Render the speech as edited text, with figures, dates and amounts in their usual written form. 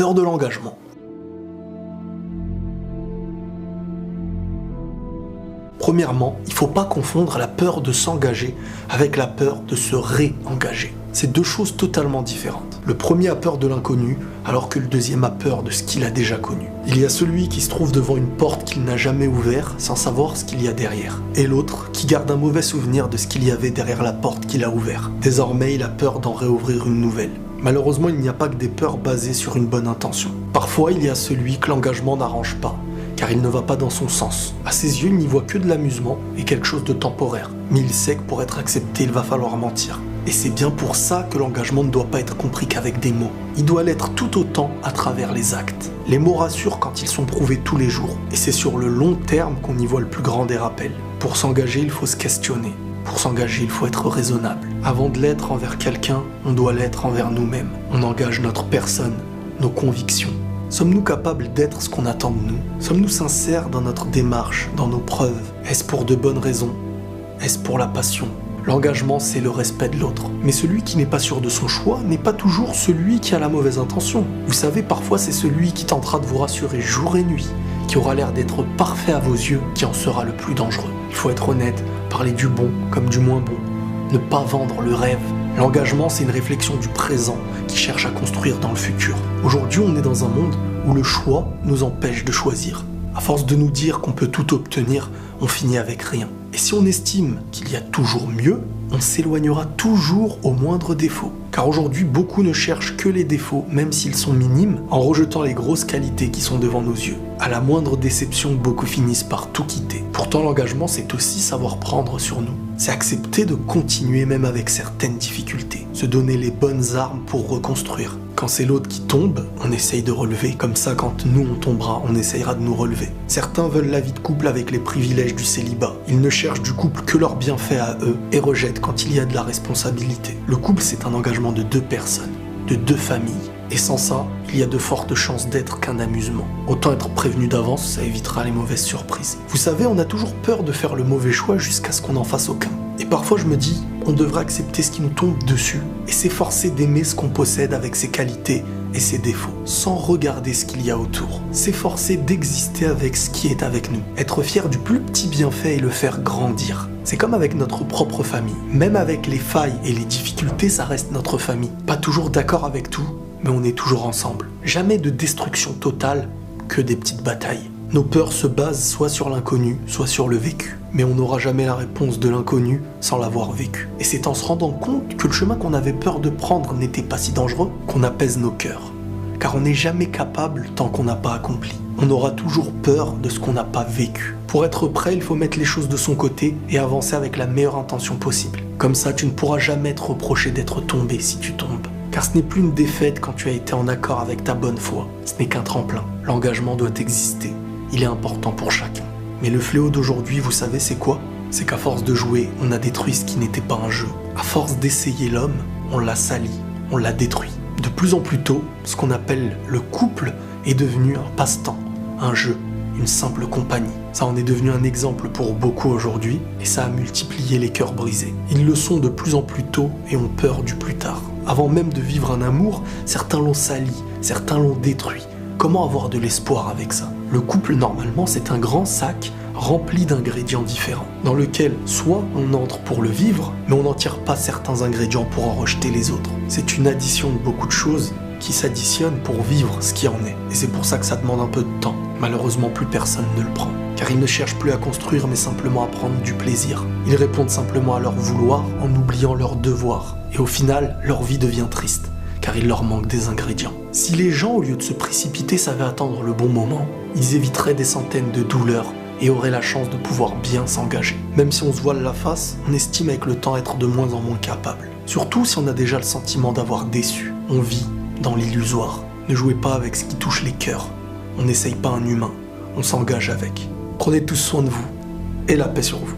peur de l'engagement. Premièrement, il ne faut pas confondre la peur de s'engager avec la peur de se réengager. C'est deux choses totalement différentes. Le premier a peur de l'inconnu, alors que le deuxième a peur de ce qu'il a déjà connu. Il y a celui qui se trouve devant une porte qu'il n'a jamais ouverte sans savoir ce qu'il y a derrière. Et l'autre qui garde un mauvais souvenir de ce qu'il y avait derrière la porte qu'il a ouverte. Désormais, il a peur d'en réouvrir une nouvelle. Malheureusement, il n'y a pas que des peurs basées sur une bonne intention. Parfois, il y a celui que l'engagement n'arrange pas, car il ne va pas dans son sens. À ses yeux, il n'y voit que de l'amusement et quelque chose de temporaire. Mais il sait que pour être accepté, il va falloir mentir. Et c'est bien pour ça que l'engagement ne doit pas être compris qu'avec des mots. Il doit l'être tout autant à travers les actes. Les mots rassurent quand ils sont prouvés tous les jours. Et c'est sur le long terme qu'on y voit le plus grand des rappels. Pour s'engager, il faut se questionner. Pour s'engager, il faut être raisonnable. Avant de l'être envers quelqu'un, on doit l'être envers nous-mêmes. On engage notre personne, nos convictions. Sommes-nous capables d'être ce qu'on attend de nous? Sommes-nous sincères dans notre démarche, dans nos preuves? Est-ce pour de bonnes raisons? Est-ce pour la passion? L'engagement, c'est le respect de l'autre. Mais celui qui n'est pas sûr de son choix n'est pas toujours celui qui a la mauvaise intention. Vous savez, parfois c'est celui qui tentera de vous rassurer jour et nuit, qui aura l'air d'être parfait à vos yeux, qui en sera le plus dangereux. Il faut être honnête, parler du bon comme du moins bon. Ne pas vendre le rêve. L'engagement, c'est une réflexion du présent qui cherche à construire dans le futur. Aujourd'hui, on est dans un monde où le choix nous empêche de choisir. À force de nous dire qu'on peut tout obtenir, on finit avec rien. Et si on estime qu'il y a toujours mieux, on s'éloignera toujours au moindre défaut. Car aujourd'hui, beaucoup ne cherchent que les défauts, même s'ils sont minimes, en rejetant les grosses qualités qui sont devant nos yeux. À la moindre déception, beaucoup finissent par tout quitter. Pourtant, l'engagement, c'est aussi savoir prendre sur nous. C'est accepter de continuer même avec certaines difficultés. Se donner les bonnes armes pour reconstruire. Quand c'est l'autre qui tombe, on essaye de relever. Comme ça, quand nous on tombera, on essayera de nous relever. Certains veulent la vie de couple avec les privilèges du célibat. Ils ne cherchent du couple que leurs bienfaits à eux et rejettent quand il y a de la responsabilité. Le couple, c'est un engagement de deux personnes, de deux familles. Et sans ça, il y a de fortes chances d'être qu'un amusement. Autant être prévenu d'avance, ça évitera les mauvaises surprises. Vous savez, on a toujours peur de faire le mauvais choix jusqu'à ce qu'on n'en fasse aucun. Et parfois je me dis, on devrait accepter ce qui nous tombe dessus et s'efforcer d'aimer ce qu'on possède avec ses qualités et ses défauts, sans regarder ce qu'il y a autour. S'efforcer d'exister avec ce qui est avec nous. Être fier du plus petit bienfait et le faire grandir. C'est comme avec notre propre famille. Même avec les failles et les difficultés, ça reste notre famille. Pas toujours d'accord avec tout, mais on est toujours ensemble. Jamais de destruction totale, que des petites batailles. Nos peurs se basent soit sur l'inconnu, soit sur le vécu. Mais on n'aura jamais la réponse de l'inconnu sans l'avoir vécu. Et c'est en se rendant compte que le chemin qu'on avait peur de prendre n'était pas si dangereux qu'on apaise nos cœurs. Car on n'est jamais capable tant qu'on n'a pas accompli. On aura toujours peur de ce qu'on n'a pas vécu. Pour être prêt, il faut mettre les choses de son côté et avancer avec la meilleure intention possible. Comme ça, tu ne pourras jamais te reprocher d'être tombé si tu tombes. Car ce n'est plus une défaite quand tu as été en accord avec ta bonne foi. Ce n'est qu'un tremplin. L'engagement doit exister. Il est important pour chacun. Mais le fléau d'aujourd'hui, vous savez c'est quoi? C'est qu'à force de jouer, on a détruit ce qui n'était pas un jeu. À force d'essayer l'homme, on l'a sali, on l'a détruit. De plus en plus tôt, ce qu'on appelle le couple est devenu un passe-temps, un jeu, une simple compagnie. Ça en est devenu un exemple pour beaucoup aujourd'hui et ça a multiplié les cœurs brisés. Ils le sont de plus en plus tôt et ont peur du plus tard. Avant même de vivre un amour, certains l'ont sali, certains l'ont détruit. Comment avoir de l'espoir avec ça? Le couple, normalement, c'est un grand sac rempli d'ingrédients différents, dans lequel soit on entre pour le vivre, mais on n'en tire pas certains ingrédients pour en rejeter les autres. C'est une addition de beaucoup de choses qui s'additionnent pour vivre ce qui en est. Et c'est pour ça que ça demande un peu de temps. Malheureusement, plus personne ne le prend. Car ils ne cherchent plus à construire, mais simplement à prendre du plaisir. Ils répondent simplement à leur vouloir en oubliant leur devoir. Et au final, leur vie devient triste. Car il leur manque des ingrédients. Si les gens, au lieu de se précipiter, savaient attendre le bon moment, ils éviteraient des centaines de douleurs et auraient la chance de pouvoir bien s'engager. Même si on se voile la face, on estime avec le temps être de moins en moins capable. Surtout si on a déjà le sentiment d'avoir déçu. On vit dans l'illusoire. Ne jouez pas avec ce qui touche les cœurs. On n'essaye pas un humain, on s'engage avec. Prenez tous soin de vous et la paix sur vous.